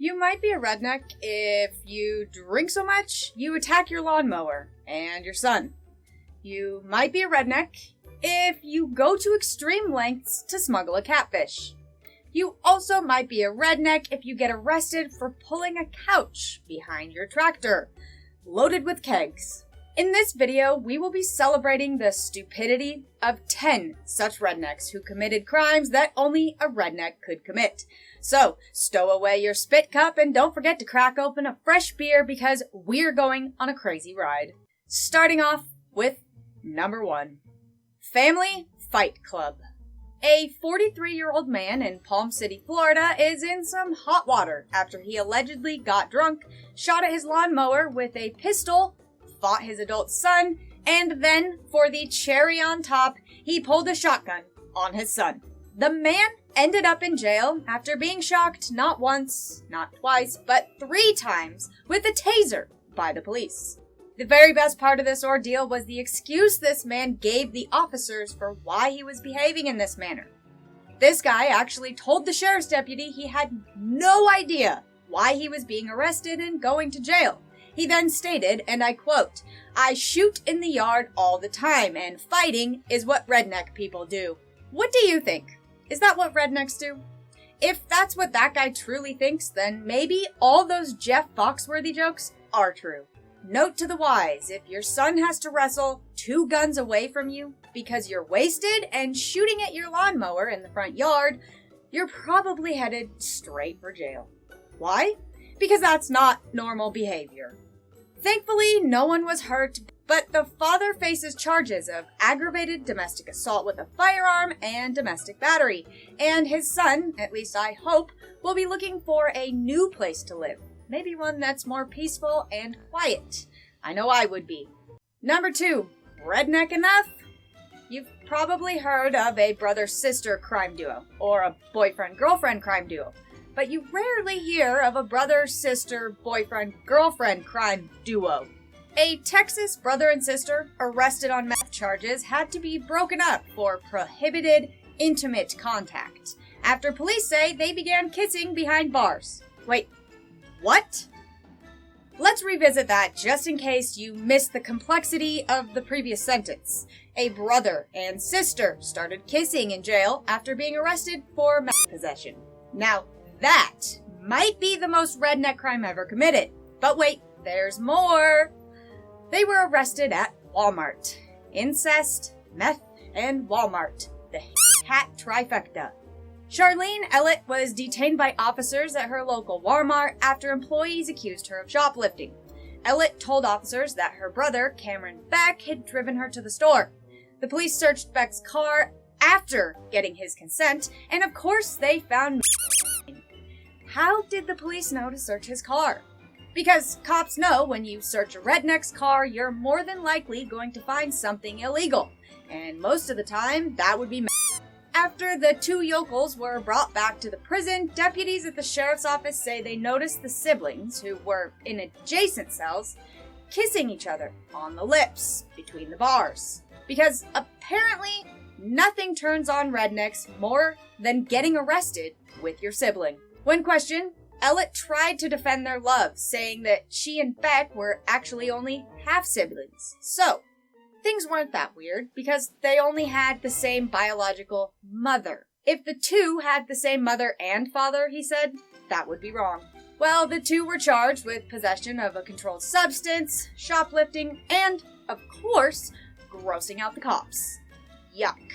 You might be a redneck if you drink so much you attack your lawnmower and your son. You might be a redneck if you go to extreme lengths to smuggle a catfish. You also might be a redneck if you get arrested for pulling a couch behind your tractor, loaded with kegs. In this video, we will be celebrating the stupidity of 10 such rednecks who committed crimes that only a redneck could commit. So, stow away your spit cup and don't forget to crack open a fresh beer because we're going on a crazy ride. Starting off with number 1. Family Fight Club. A 43-year-old man in Palm City, Florida is in some hot water after he allegedly got drunk, shot at his lawnmower with a pistol, fought his adult son, and then, for the cherry on top, he pulled a shotgun on his son. The man ended up in jail after being shocked not once, not twice, but 3 times with a taser by the police. The very best part of this ordeal was the excuse this man gave the officers for why he was behaving in this manner. This guy actually told the sheriff's deputy he had no idea why he was being arrested and going to jail. He then stated, and I quote, "I shoot in the yard all the time, and fighting is what redneck people do." What do you think? Is that what rednecks do? If that's what that guy truly thinks, then maybe all those Jeff Foxworthy jokes are true. Note to the wise, if your son has to wrestle 2 guns away from you because you're wasted and shooting at your lawnmower in the front yard, you're probably headed straight for jail. Why? Because that's not normal behavior. Thankfully, no one was hurt, but the father faces charges of aggravated domestic assault with a firearm and domestic battery, and his son, at least I hope, will be looking for a new place to live. Maybe one that's more peaceful and quiet. I know I would be. Number 2, redneck enough? You've probably heard of a brother-sister crime duo, or a boyfriend-girlfriend crime duo, but you rarely hear of a brother-sister-boyfriend-girlfriend crime duo. A Texas brother and sister arrested on meth charges had to be broken up for prohibited intimate contact after police say they began kissing behind bars. Wait, what? Let's revisit that just in case you missed the complexity of the previous sentence. A brother and sister started kissing in jail after being arrested for meth possession. Now, that might be the most redneck crime ever committed. But wait, there's more. They were arrested at Walmart. Incest, meth, and Walmart. The hat trifecta. Charlene Ellett was detained by officers at her local Walmart after employees accused her of shoplifting. Ellett told officers that her brother, Cameron Beck, had driven her to the store. The police searched Beck's car after getting his consent, and of course they found. How did the police know to search his car? Because cops know when you search a redneck's car, you're more than likely going to find something illegal. And most of the time, that would be meth. After the 2 yokels were brought back to the prison, deputies at the sheriff's office say they noticed the siblings, who were in adjacent cells, kissing each other on the lips between the bars. Because apparently, nothing turns on rednecks more than getting arrested with your sibling. When questioned, Ellett tried to defend their love, saying that she and Beck were actually only half-siblings. So, things weren't that weird, because they only had the same biological mother. If the 2 had the same mother and father, he said, that would be wrong. Well, the 2 were charged with possession of a controlled substance, shoplifting, and, of course, grossing out the cops. Yuck.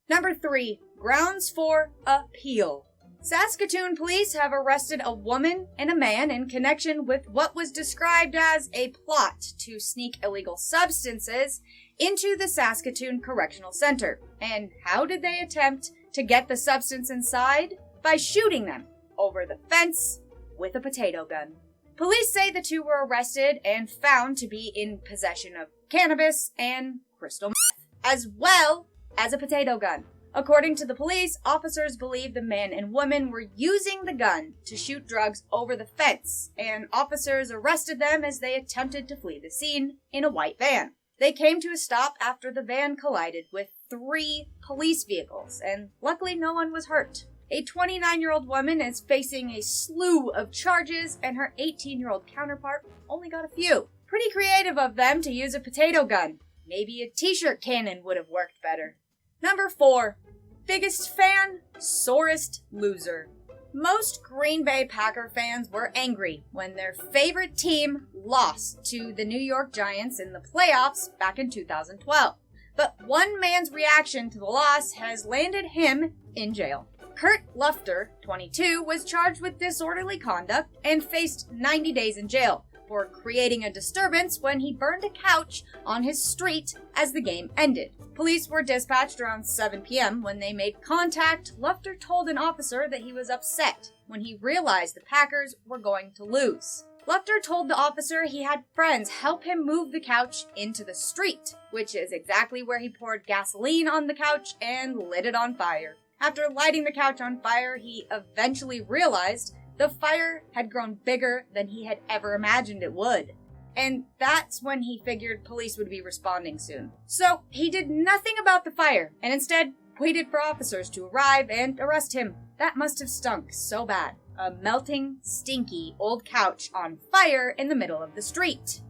Number 3, grounds for appeal. Saskatoon police have arrested a woman and a man in connection with what was described as a plot to sneak illegal substances into the Saskatoon Correctional Center. And how did they attempt to get the substance inside? By shooting them over the fence with a potato gun. Police say the 2 were arrested and found to be in possession of cannabis and crystal meth, as well as a potato gun. According to the police, officers believe the man and woman were using the gun to shoot drugs over the fence, and officers arrested them as they attempted to flee the scene in a white van. They came to a stop after the van collided with 3 police vehicles, and luckily no one was hurt. A 29-year-old woman is facing a slew of charges, and her 18-year-old counterpart only got a few. Pretty creative of them to use a potato gun. Maybe a t-shirt cannon would have worked better. Number 4. Biggest fan, sorest loser. Most Green Bay Packer fans were angry when their favorite team lost to the New York Giants in the playoffs back in 2012. But one man's reaction to the loss has landed him in jail. Kurt Lufter, 22, was charged with disorderly conduct and faced 90 days in jail for creating a disturbance when he burned a couch on his street as the game ended. Police were dispatched around 7 p.m. When they made contact. Lufter told an officer that he was upset when he realized the Packers were going to lose. Lufter told the officer he had friends help him move the couch into the street, which is exactly where he poured gasoline on the couch and lit it on fire. After lighting the couch on fire, he eventually realized the fire had grown bigger than he had ever imagined it would. And that's when he figured police would be responding soon. So he did nothing about the fire and instead waited for officers to arrive and arrest him. That must have stunk so bad. A melting, stinky old couch on fire in the middle of the street.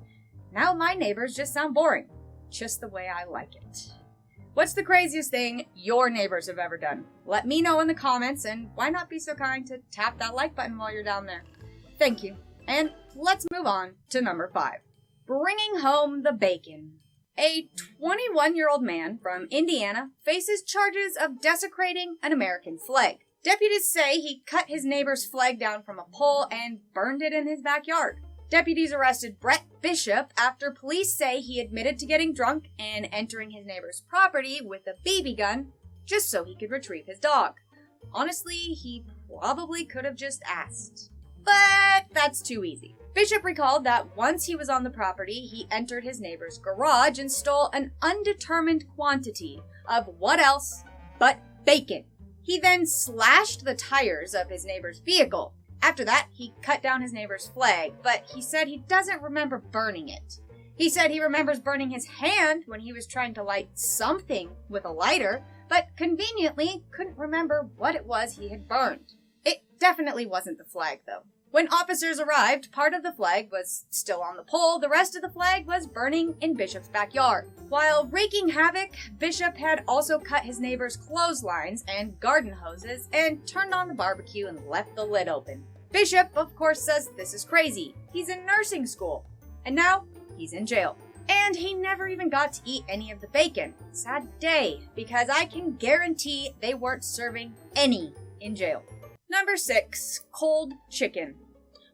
Now my neighbors just sound boring. Just the way I like it. What's the craziest thing your neighbors have ever done? Let me know in the comments, and why not be so kind to tap that like button while you're down there. Thank you. And let's move on to number 5. Bringing home the bacon. A 21-year-old man from Indiana faces charges of desecrating an American flag. Deputies say he cut his neighbor's flag down from a pole and burned it in his backyard. Deputies arrested Brett Bishop after police say he admitted to getting drunk and entering his neighbor's property with a BB gun just so he could retrieve his dog. Honestly, he probably could have just asked. But that's too easy. Bishop recalled that once he was on the property, he entered his neighbor's garage and stole an undetermined quantity of what else but bacon. He then slashed the tires of his neighbor's vehicle. After that, he cut down his neighbor's flag, but he said he doesn't remember burning it. He said he remembers burning his hand when he was trying to light something with a lighter, but conveniently couldn't remember what it was he had burned. It definitely wasn't the flag, though. When officers arrived, part of the flag was still on the pole, the rest of the flag was burning in Bishop's backyard. While wreaking havoc, Bishop had also cut his neighbor's clotheslines and garden hoses and turned on the barbecue and left the lid open. Bishop, of course, says this is crazy. He's in nursing school. And now, he's in jail. And he never even got to eat any of the bacon. Sad day, because I can guarantee they weren't serving any in jail. Number 6, cold chicken.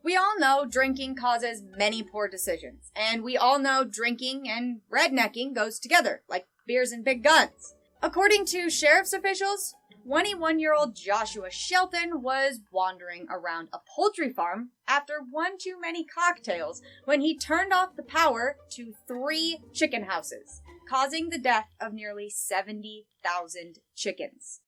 We all know drinking causes many poor decisions. And we all know drinking and rednecking goes together, like beers and big guns. According to sheriff's officials, 21-year-old Joshua Shelton was wandering around a poultry farm after one too many cocktails when he turned off the power to 3 chicken houses, causing the death of nearly 70,000 chickens.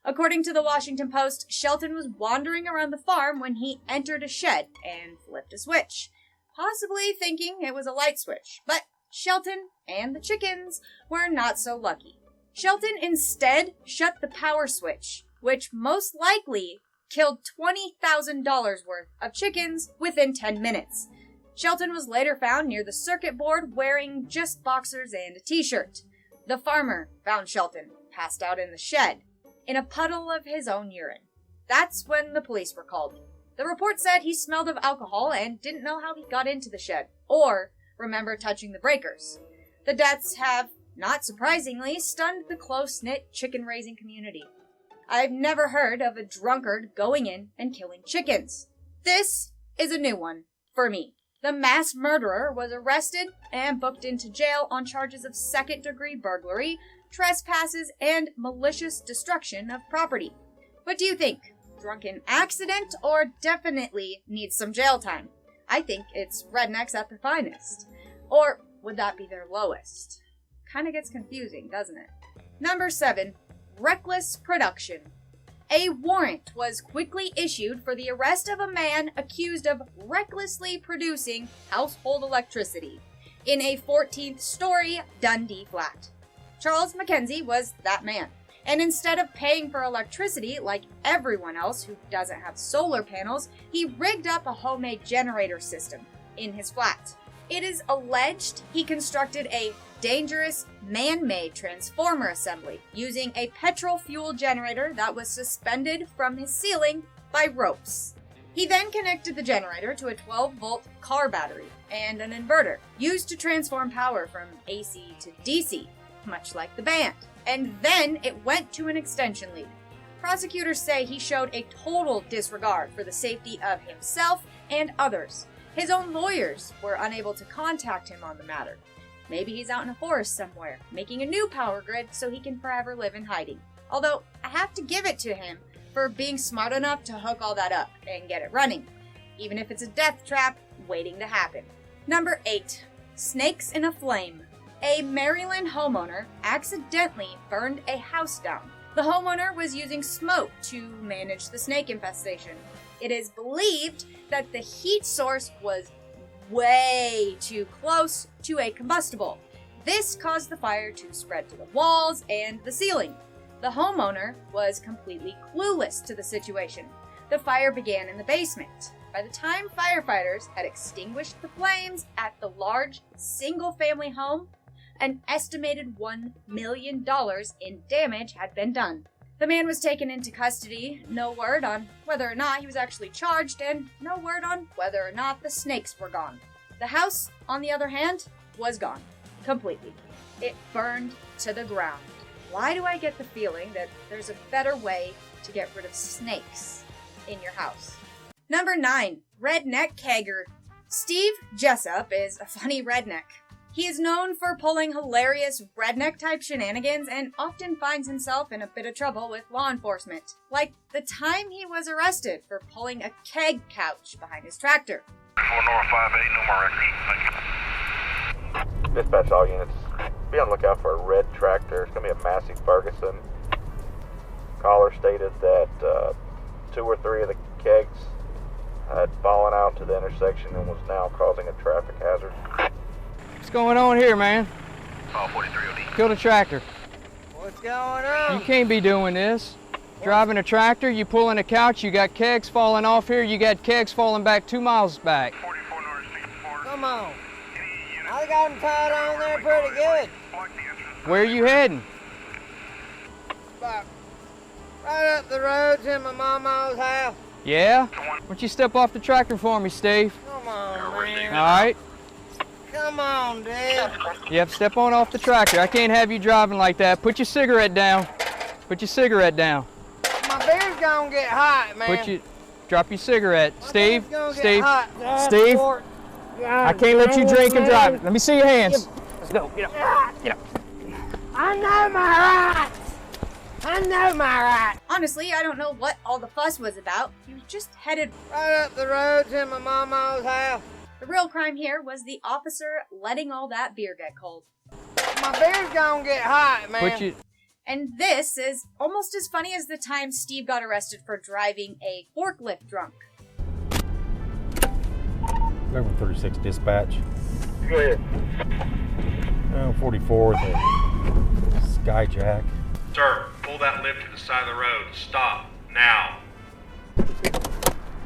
According to the Washington Post, Shelton was wandering around the farm when he entered a shed and flipped a switch, possibly thinking it was a light switch. But Shelton and the chickens were not so lucky. Shelton instead shut the power switch, which most likely killed $20,000 worth of chickens within 10 minutes. Shelton was later found near the circuit board wearing just boxers and a t-shirt. The farmer found Shelton passed out in the shed, in a puddle of his own urine. That's when the police were called. The report said he smelled of alcohol and didn't know how he got into the shed, or remember touching the breakers. The deaths have, not surprisingly, stunned the close-knit chicken-raising community. I've never heard of a drunkard going in and killing chickens. This is a new one for me. The mass murderer was arrested and booked into jail on charges of second-degree burglary, trespasses, and malicious destruction of property. What do you think? Drunken accident or definitely needs some jail time? I think it's rednecks at their finest. Or would that be their lowest? Kind of gets confusing, doesn't it? Number 7, reckless production. A warrant was quickly issued for the arrest of a man accused of recklessly producing household electricity in a 14th-story Dundee flat. Charles Mackenzie was that man. And instead of paying for electricity like everyone else who doesn't have solar panels, he rigged up a homemade generator system in his flat. It is alleged he constructed a dangerous man-made transformer assembly using a petrol-fuel generator that was suspended from his ceiling by ropes. He then connected the generator to a 12-volt car battery and an inverter used to transform power from AC to DC, much like the band. And then it went to an extension lead. Prosecutors say he showed a total disregard for the safety of himself and others. His own lawyers were unable to contact him on the matter. Maybe he's out in a forest somewhere, making a new power grid so he can forever live in hiding. Although, I have to give it to him for being smart enough to hook all that up and get it running, even if it's a death trap waiting to happen. Number 8. Snakes in a flame. A Maryland homeowner accidentally burned a house down. The homeowner was using smoke to manage the snake infestation. It is believed that the heat source was way too close to a combustible. This caused the fire to spread to the walls and the ceiling. The homeowner was completely clueless to the situation. The fire began in the basement. By the time firefighters had extinguished the flames at the large single-family home, an estimated $1 million in damage had been done. The man was taken into custody, no word on whether or not he was actually charged, and no word on whether or not the snakes were gone. The house, on the other hand, was gone. Completely. It burned to the ground. Why do I get the feeling that there's a better way to get rid of snakes in your house? Number 9. Redneck Kegger. Steve Jessup is a funny redneck. He is known for pulling hilarious redneck-type shenanigans and often finds himself in a bit of trouble with law enforcement. Like the time he was arrested for pulling a keg couch behind his tractor. 4 North 58, no more records. Thank you. Dispatch all units. Be on the lookout for a red tractor. It's going to be a Massey Ferguson. Caller stated that 2 or 3 of the kegs had fallen out to the intersection and was now causing a traffic hazard. What's going on here, man? Call 43 OD. Kill the tractor. What's going on? You can't be doing this. Driving a tractor, you pulling a couch, you got kegs falling off here, you got kegs falling back 2 miles back. 44 North 64. Come on. I got them tied on there pretty good. Where are you heading? About right up the road to my mama's house. Yeah? Why don't you step off the tractor for me, Steve? Come on, man. All right. Come on, dude. Yep, step on off the tractor. I can't have you driving like that. Put your cigarette down. Put your cigarette down. My beer's gonna get hot, man. Drop your cigarette. My Steve, beer's gonna get Steve, hot. Steve. God, I can't let you drink and man. drive. Let me see your hands. Let's go. Get up. Get up. I know my rights. I know my rights. Honestly, I don't know what all the fuss was about. He was just headed. Right up the road to my mama's house. The real crime here was the officer letting all that beer get cold. My beer's gonna get hot, man. And this is almost as funny as the time Steve got arrested for driving a forklift drunk. 36 dispatch. Go ahead. 44 with a Skyjack. Sir, pull that lift to the side of the road. Stop. Now.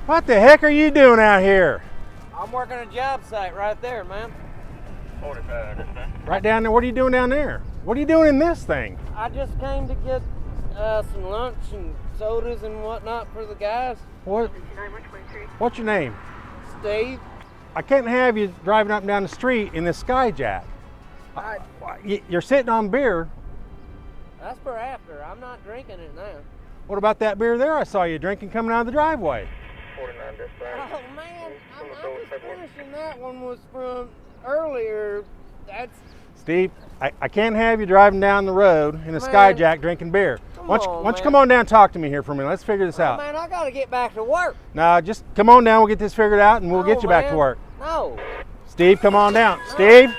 What the heck are you doing out here? I'm working a job site right there, man. 45 dispatch. Right down there. What are you doing down there? What are you doing in this thing? I just came to get some lunch and sodas and whatnot for the guys. What's your name? Steve. I can't have you driving up and down the street in this Skyjack. You're sitting on beer. That's for after. I'm not drinking it now. What about that beer there I saw you drinking coming out of the driveway? 49 dispatch. Oh man, I'm just finishing. That one was from earlier. That's Steve, I can't have you driving down the road in a Man. Skyjack drinking beer. Why don't you come on down and talk to me here for a minute? Let's figure this out. man, I gotta get back to work. No, just come on down. We'll get this figured out and we'll No, get you back to man. work. No. Steve, come on down. Steve,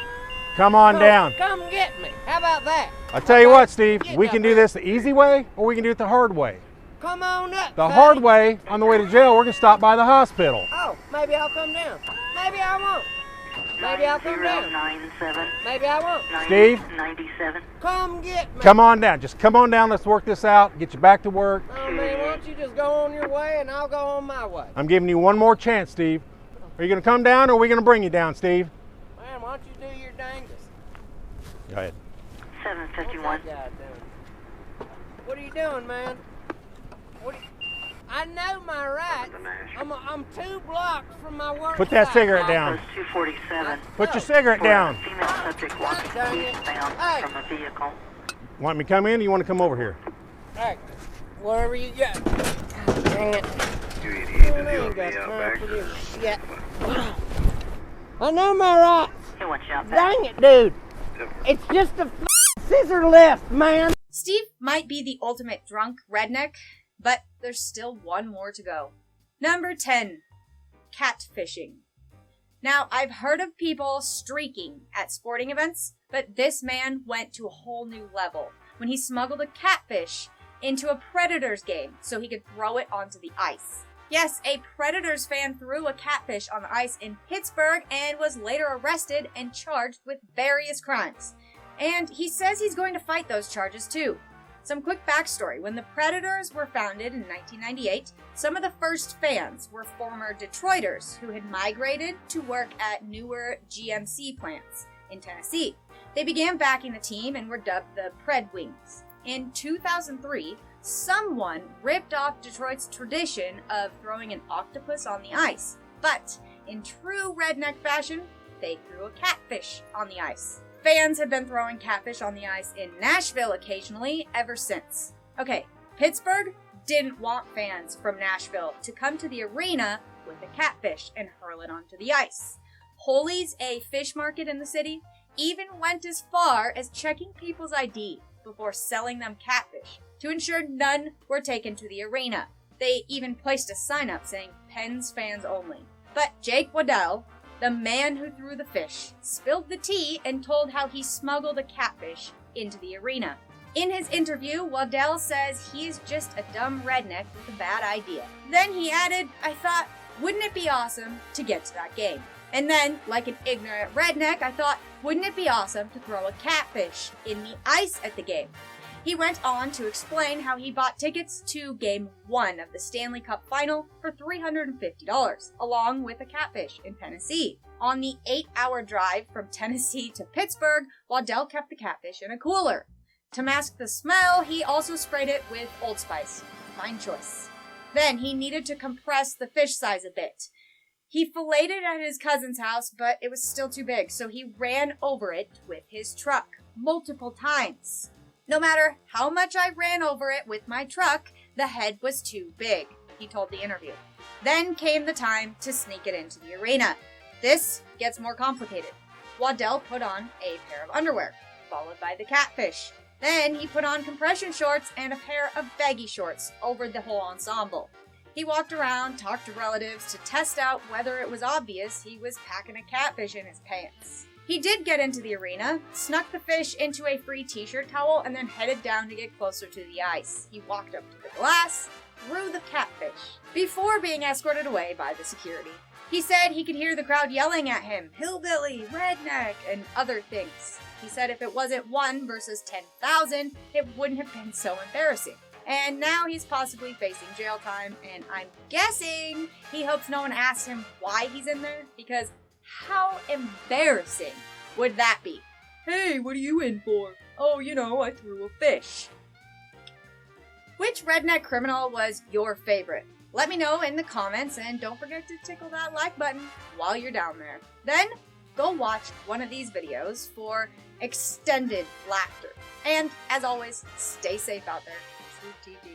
come on down. Come get me. How about that? I'll tell you what, Steve, Get we that can do man. this the easy way or we can do it the hard way. Come on up. The Cuddy. hard way, on the way to jail, we're going to stop by the hospital. Oh, maybe I'll come down. Maybe I won't. Maybe I'll come down. 9097. Maybe I won't. Steve? 97. Come get me. Come on down. Just come on down. Let's work this out. Get you back to work. Oh, man, why don't you just go on your way and I'll go on my way? I'm giving you one more chance, Steve. Are you going to come down or are we going to bring you down, Steve? Man, why don't you do your dangest? Go ahead. 751. What's that guy doing? What are you doing, man? What are you... I know my rights. I'm 2 blocks from my work. Put that site. cigarette down. 247. Put your cigarette down. Female subject walking Dang it. eastbound Hey. from a vehicle. Want me to come in or you want to come over here? Hey, whatever you got. God dang it. I ain't got time for this shit. I know my rights. He wants you out back. Dang it, dude. It's just a scissor lift, man. Steve might be the ultimate drunk redneck, but there's still one more to go. Number 10, catfishing. Now, I've heard of people streaking at sporting events, but this man went to a whole new level when he smuggled a catfish into a Predators game so he could throw it onto the ice. Yes, a Predators fan threw a catfish on the ice in Pittsburgh and was later arrested and charged with various crimes. And he says he's going to fight those charges too. Some quick backstory. When the Predators were founded in 1998, some of the first fans were former Detroiters who had migrated to work at newer GMC plants in Tennessee. They began backing the team and were dubbed the Pred Wings. In 2003, someone ripped off Detroit's tradition of throwing an octopus on the ice, but in true redneck fashion, they threw a catfish on the ice. Fans have been throwing catfish on the ice in Nashville occasionally ever since. Okay, Pittsburgh didn't want fans from Nashville to come to the arena with a catfish and hurl it onto the ice. Holy's, a fish market in the city, even went as far as checking people's ID before selling them catfish to ensure none were taken to the arena. They even placed a sign up saying Pens fans only. But Jake Waddell, the man who threw the fish, spilled the tea and told how he smuggled a catfish into the arena. In his interview, Waddell says he's just a dumb redneck with a bad idea. Then he added, I thought, wouldn't it be awesome to get to that game? And then, like an ignorant redneck, I thought, wouldn't it be awesome to throw a catfish in the ice at the game? He went on to explain how he bought tickets to Game 1 of the Stanley Cup Final for $350, along with a catfish in Tennessee. On the 8-hour drive from Tennessee to Pittsburgh, Waddell kept the catfish in a cooler. To mask the smell, he also sprayed it with Old Spice. Fine choice. Then he needed to compress the fish size a bit. He filleted it at his cousin's house, but it was still too big, so he ran over it with his truck multiple times. No matter how much I ran over it with my truck, the head was too big, he told the interview. Then came the time to sneak it into the arena. This gets more complicated. Waddell put on a pair of underwear, followed by the catfish. Then he put on compression shorts and a pair of baggy shorts over the whole ensemble. He walked around, talked to relatives to test out whether it was obvious he was packing a catfish in his pants. He did get into the arena, snuck the fish into a free t-shirt towel, and then headed down to get closer to the ice. He walked up to the glass, threw the catfish, before being escorted away by the security. He said he could hear the crowd yelling at him, "Hillbilly, redneck," and other things. He said if it wasn't 1 versus 10,000, it wouldn't have been so embarrassing. And now he's possibly facing jail time, and I'm guessing he hopes no one asks him why he's in there, because how embarrassing would that be? Hey, what are you in for? Oh, I threw a fish. Which redneck criminal was your favorite? Let me know in the comments, and don't forget to tickle that like button while you're down there. Then, go watch one of these videos for extended laughter. And, as always, stay safe out there. True TG.